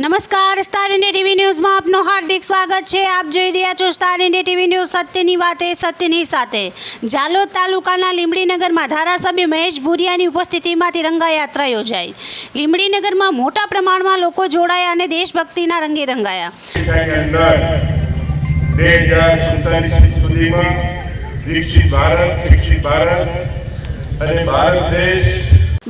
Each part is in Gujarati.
નમસ્કાર, સ્ટાર ઇન્ડિયા ટીવી ન્યૂઝમાં આપનું હાર્દિક સ્વાગત છે। આપ જોઈ રહ્યા છો સ્ટાર ઇન્ડિયા ટીવી ન્યૂઝ, સત્યની વાતે સત્યની સાથે। જાલોદ તાલુકાના લીંબડીનગરમાં ધારાસભ્ય મહેશ ભુરિયાની ઉપસ્થિતિમાં તિરંગા યાત્રા યોજાઈ। લીંબડીનગરમાં મોટા પ્રમાણમાં લોકો જોડાયા અને દેશભક્તિના રંગે રંગાયા। 2047 સુધીમાં વિકસિત ભારત અને ભારત દેશ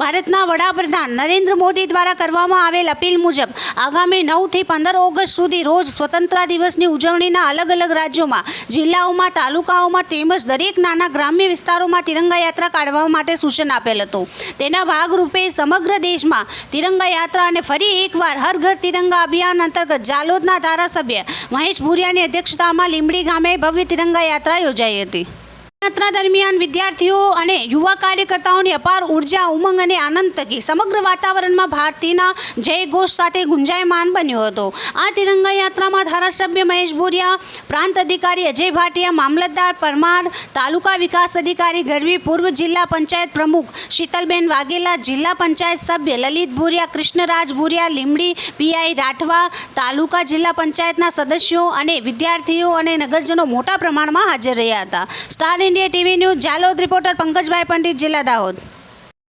ભારતના વડાપ્રધાન નરેન્દ્ર મોદી દ્વારા કરવામાં આવેલ અપીલ મુજબ આગામી 9 થી 15 ઓગસ્ટ સુધી રોજ સ્વતંત્રતા દિવસની ઉજવણીના અલગ અલગ રાજ્યોમાં, જિલ્લાઓમાં, તાલુકાઓમાં તેમજ દરેક નાના ગ્રામ્ય વિસ્તારોમાં તિરંગા યાત્રા કાઢવા માટે સૂચન આપેલ હતું। તેના ભાગરૂપે સમગ્ર દેશમાં તિરંગા યાત્રા અને ફરી એકવાર હર ઘર તિરંગા અભિયાન અંતર્ગત જાલોદના ધારાસભ્ય મહેશ ભુરિયાની અધ્યક્ષતામાં લીંબડી ગામે ભવ્ય તિરંગા યાત્રા યોજાઈ હતી। યાત્રા દરમિયાન વિદ્યાર્થીઓ અને યુવા કાર્યકર્તાઓની અપાર ઉર્જા, ઉમંગ અને આનંદ થકી સમગ્ર વાતાવરણમાં ભારતીના જય ઘોષ સાથે ગુંજાયમાન બન્યો હતો। આ તિરંગા યાત્રામાં ધારાસભ્ય મહેશ ભુરિયા, પ્રાંત અધિકારી અજય ભાટિયા, મામલતદાર પરમાર, તાલુકા વિકાસ અધિકારી ગઢવી, પૂર્વ જિલ્લા પંચાયત પ્રમુખ શીતલબેન વાઘેલા, જિલ્લા પંચાયત સભ્ય લલિત ભુરિયા, કૃષ્ણરાજ ભુરિયા, લીંબડી પીઆઈ રાઠવા, તાલુકા જિલ્લા પંચાયતના સદસ્યો અને વિદ્યાર્થીઓ અને નગરજનો મોટા પ્રમાણમાં હાજર રહ્યા હતા। Star India TV news, Jhalod reporter Pankajbhai Pandit, જિલ્લા દાહોદ।